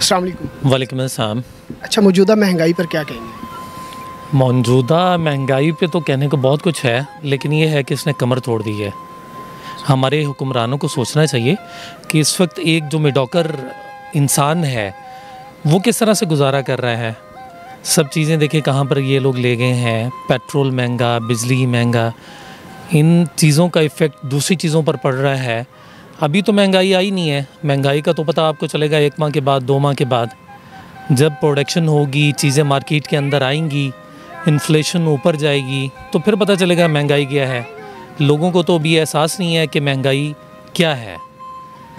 अस्सलाम वालेकुम। वालेकुम अस्सलाम। अच्छा, मौजूदा महंगाई पर क्या कहेंगे? मौजूदा महंगाई पे तो कहने को बहुत कुछ है, लेकिन ये है कि इसने कमर तोड़ दी है। हमारे हुक्मरानों को सोचना चाहिए कि इस वक्त एक जो मिडॉकर इंसान है वो किस तरह से गुजारा कर रहा है। सब चीज़ें देखें कहाँ पर ये लोग ले गए हैं। पेट्रोल महंगा, बिजली महंगा, इन चीज़ों का इफ़ेक्ट दूसरी चीज़ों पर पड़ रहा है। अभी तो महंगाई आई नहीं है, महंगाई का तो पता आपको चलेगा 1 माह के बाद, 2 माह के बाद। जब प्रोडक्शन होगी, चीज़ें मार्केट के अंदर आएंगी, इन्फ्लेशन ऊपर जाएगी, तो फिर पता चलेगा महंगाई क्या है। लोगों को तो अभी एहसास नहीं है कि महंगाई क्या है।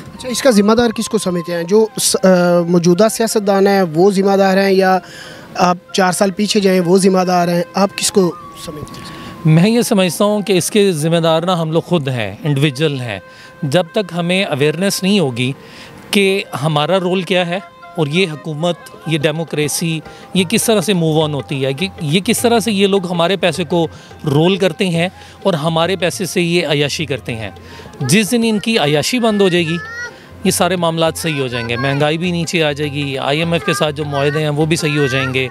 अच्छा, इसका ज़िम्मेदार किसको समझते हैं? जो मौजूदा सियासतदान हैं वो ज़िम्मेदार हैं, या आप 4 साल पीछे जाएं वो ज़िम्मेदार हैं? आप किसको समझते हैं? मैं ये समझता हूँ कि इसके ज़िम्मेदार ना हम लोग खुद हैं, इंडिविजुअल हैं। जब तक हमें अवेयरनेस नहीं होगी कि हमारा रोल क्या है और ये हुकूमत, ये डेमोक्रेसी, ये किस तरह से मूव ऑन होती है, कि ये किस तरह से ये लोग हमारे पैसे को रोल करते हैं और हमारे पैसे से ये अयाशी करते हैं। जिस दिन इनकी अयाशी बंद हो जाएगी, ये सारे मामलात सही हो जाएंगे। महंगाई भी नीचे आ जाएगी, IMF के साथ जो मुआहदे हैं वो भी सही हो जाएंगे,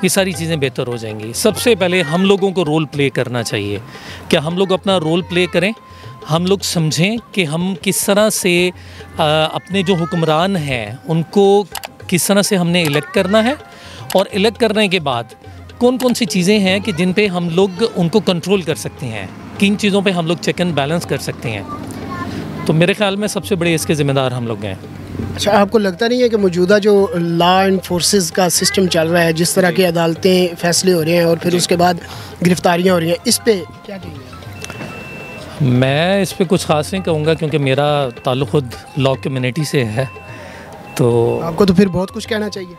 ये सारी चीज़ें बेहतर हो जाएंगी। सबसे पहले हम लोगों को रोल प्ले करना चाहिए। क्या हम लोग अपना रोल प्ले करें, हम लोग समझें कि हम किस तरह से अपने जो हुक्मरान हैं उनको किस तरह से हमने इलेक्ट करना है, और इलेक्ट करने के बाद कौन कौन सी चीज़ें हैं कि जिन पे हम लोग उनको कंट्रोल कर सकते हैं, किन चीज़ों पे हम लोग चेक एंड बैलेंस कर सकते हैं। तो मेरे ख्याल में सबसे बड़े इसके ज़िम्मेदार हम लोग हैं। अच्छा, आपको लगता नहीं है कि मौजूदा जो लॉ एंड फोर्सेस का सिस्टम चल रहा है, जिस तरह की अदालतें फैसले हो रहे हैं और फिर उसके बाद गिरफ्तारियाँ हो रही हैं, इस पर क्या कहेंगे? मैं इस पे कुछ ख़ास नहीं कहूँगा, क्योंकि मेरा ताल्लुक़ खुद लॉ कम्युनिटी से है। तो आपको तो फिर बहुत कुछ कहना चाहिए।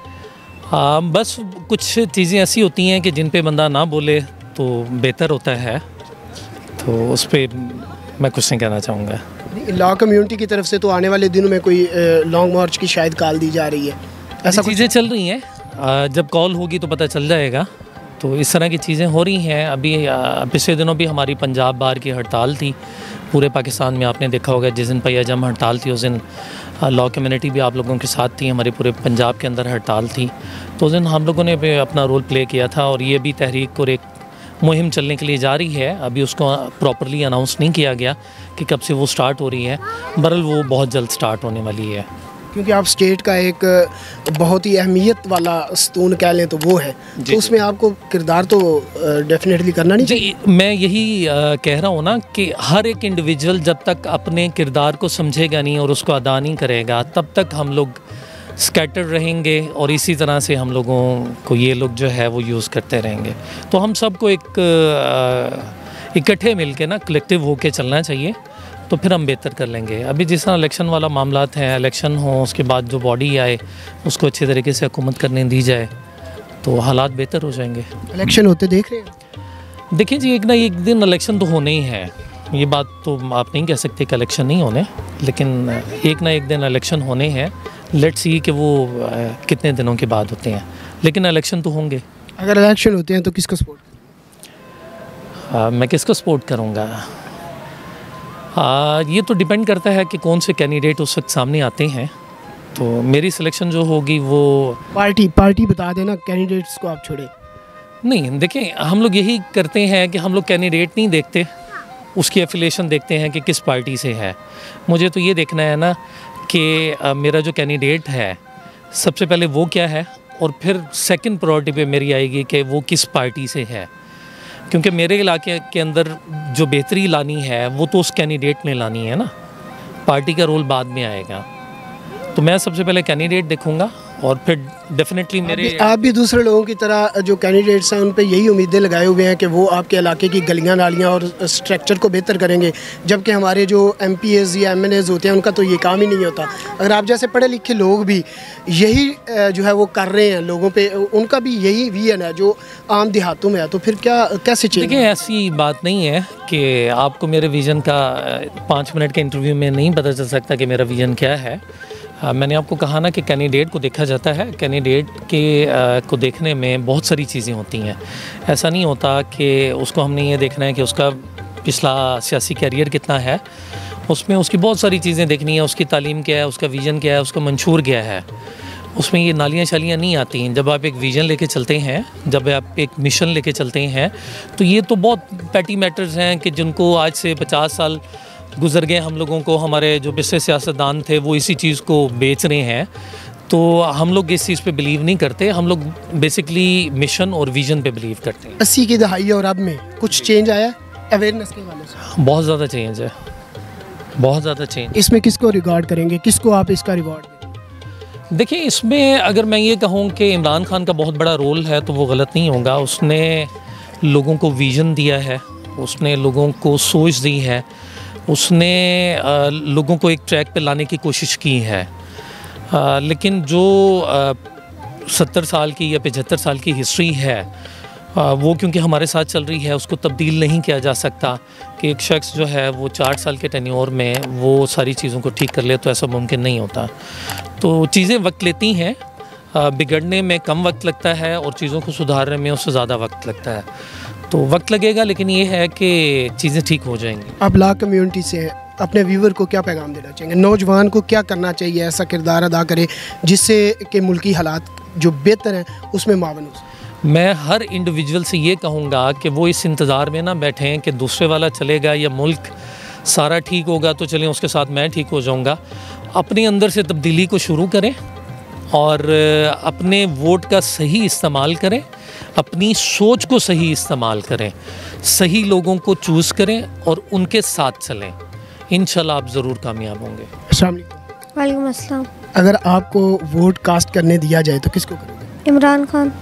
बस कुछ चीज़ें ऐसी होती हैं कि जिन पे बंदा ना बोले तो बेहतर होता है, तो उस पर मैं कुछ नहीं कहना चाहूँगा। लॉ कम्युनिटी की तरफ से तो आने वाले दिनों में कोई लॉन्ग मार्च की शायद कॉल दी जा रही है, ऐसा चीज़ें चल रही हैं। जब कॉल होगी तो पता चल जाएगा। तो इस तरह की चीज़ें हो रही हैं। अभी पिछले दिनों भी हमारी पंजाब बार की हड़ताल थी। पूरे पाकिस्तान में आपने देखा होगा, जिस दिन पहिया-जम हड़ताल थी उस दिन लॉ कम्युनिटी भी आप लोगों के साथ थी। हमारे पूरे पंजाब के अंदर हड़ताल थी, तो उस दिन हम लोगों ने भी अपना रोल प्ले किया था। और ये भी तहरीक और एक मुहिम चलने के लिए जारी है। अभी उसको प्रॉपरली अनाउंस नहीं किया गया कि कब से वो स्टार्ट हो रही है। बहरहाल वो बहुत जल्द स्टार्ट होने वाली है, क्योंकि आप स्टेट का एक बहुत ही अहमियत वाला स्तून कह लें तो वो है, तो उसमें आपको किरदार तो डेफिनेटली करना नहीं चाहिए। मैं यही कह रहा हूँ ना कि हर एक इंडिविजुअल जब तक अपने किरदार को समझेगा नहीं और उसको अदा नहीं करेगा, तब तक हम लोग स्कैटर्ड रहेंगे और इसी तरह से हम लोगों को ये लोग जो है वो यूज़ करते रहेंगे। तो हम सबको एक इकट्ठे मिल के ना कलेक्टिव होके चलना चाहिए, तो फिर हम बेहतर कर लेंगे। अभी जिस तरह इलेक्शन वाला मामलात हैं, इलेक्शन हो उसके बाद जो बॉडी आए उसको अच्छे तरीके से हुकूमत करने दी जाए, तो हालात बेहतर हो जाएंगे। इलेक्शन होते देख रहे हैं? देखिए जी, एक ना एक दिन इलेक्शन तो होने ही है। ये बात तो आप नहीं कह सकते कि इलेक्शन नहीं होने, लेकिन एक ना एक दिन इलेक्शन होने हैं। लेट्स सी कि वो कितने दिनों के बाद होते हैं, लेकिन इलेक्शन तो होंगे। अगर इलेक्शन होते हैं तो किसको सपोर्ट? मैं किसको सपोर्ट करूँगा? ये तो डिपेंड करता है कि कौन से कैंडिडेट उस वक्त सामने आते हैं। तो मेरी सिलेक्शन जो होगी वो पार्टी बता देना, कैंडिडेट्स को आप छोड़े। नहीं, देखिए हम लोग यही करते हैं कि हम लोग कैंडिडेट नहीं देखते, उसकी एफिलिएशन देखते हैं कि किस पार्टी से है। मुझे तो ये देखना है ना कि मेरा जो कैंडिडेट है सबसे पहले वो क्या है, और फिर सेकंड प्रायोरिटी पे मेरी आएगी कि वो किस पार्टी से है। क्योंकि मेरे इलाके के अंदर जो बेहतरी लानी है वो तो उस कैंडिडेट ने लानी है ना, पार्टी का रोल बाद में आएगा। तो मैं सबसे पहले कैंडिडेट देखूंगा और फिर डेफिनेटली मेरे आप भी दूसरे लोगों की तरह जो कैंडिडेट्स हैं उन पे यही उम्मीदें लगाए हुए हैं कि वो आपके इलाके की गलियां नालियां और स्ट्रक्चर को बेहतर करेंगे, जबकि हमारे जो MPs या MNAs होते हैं उनका तो ये काम ही नहीं होता। अगर आप जैसे पढ़े लिखे लोग भी यही जो है वो कर रहे हैं, लोगों पे उनका भी यही विजन है जो आम देहातों में है, तो फिर कैसे चेंज? देखिए, ऐसी बात नहीं है कि आपको मेरे विज़न का 5 मिनट के इंटरव्यू में नहीं पता चल सकता कि मेरा विज़न क्या है। मैंने आपको कहा ना कि कैंडिडेट को देखा जाता है। कैंडिडेट के को देखने में बहुत सारी चीज़ें होती हैं। ऐसा नहीं होता कि उसको हमने ये देखना है कि उसका पिछला सियासी कैरियर कितना है, उसमें उसकी बहुत सारी चीज़ें देखनी है। उसकी तालीम क्या है, उसका विज़न क्या है, उसका मंशूर क्या है। उसमें ये नालियाँ शालियाँ नहीं आती हैं। जब आप एक विज़न लेके चलते हैं, जब आप एक मिशन लेके चलते हैं, तो ये तो बहुत पैटी मैटर्स हैं कि जिनको आज से 50 साल गुजर गए हम लोगों को, हमारे जो पिछले सियासतदान थे वो इसी चीज़ को बेच रहे हैं। तो हम लोग इस चीज़ पे बिलीव नहीं करते, हम लोग बेसिकली मिशन और विज़न पे बिलीव करते हैं। 80 की दहाई और अब में कुछ चेंज आया अवेयरनेस के हवाले से? बहुत ज़्यादा चेंज है, बहुत ज़्यादा चेंज। इसमें किसको रिगार्ड करेंगे, किसको आप इसका रिवॉर्ड देंगे? देखिए, इसमें अगर मैं ये कहूँ कि इमरान खान का बहुत बड़ा रोल है तो वो गलत नहीं होगा। उसने लोगों को विज़न दिया है, उसने लोगों को सोच दी है, उसने लोगों को एक ट्रैक पे लाने की कोशिश की है। लेकिन जो 70 साल की या 75 साल की हिस्ट्री है, वो क्योंकि हमारे साथ चल रही है, उसको तब्दील नहीं किया जा सकता कि एक शख्स जो है वो 4 साल के टेन्योर में वो सारी चीज़ों को ठीक कर ले, तो ऐसा मुमकिन नहीं होता। तो चीज़ें वक्त लेती हैं, बिगड़ने में कम वक्त लगता है और चीज़ों को सुधारने में उससे ज़्यादा वक्त लगता है। तो वक्त लगेगा, लेकिन ये है कि चीज़ें ठीक हो जाएंगी। आप ब्लैक कम्युनिटी से हैं, अपने व्यूवर को क्या पैगाम देना चाहेंगे? नौजवान को क्या करना चाहिए, ऐसा किरदार अदा करे जिससे कि मुल्की हालात जो बेहतर हैं उसमें मावन हो सके? मैं हर इंडिविजुअल से ये कहूँगा कि वो इस इंतज़ार में ना बैठें कि दूसरे वाला चलेगा या मुल्क सारा ठीक होगा तो चलें उसके साथ मैं ठीक हो जाऊँगा। अपने अंदर से तब्दीली को शुरू करें और अपने वोट का सही इस्तेमाल करें, अपनी सोच को सही इस्तेमाल करें, सही लोगों को चूज़ करें और उनके साथ चलें। इंशाल्लाह आप ज़रूर कामयाब होंगे। अस्सलाम वालेकुम। वालेकुम अस्सलाम। अगर आपको वोट कास्ट करने दिया जाए तो किसको करोगे? इमरान खान।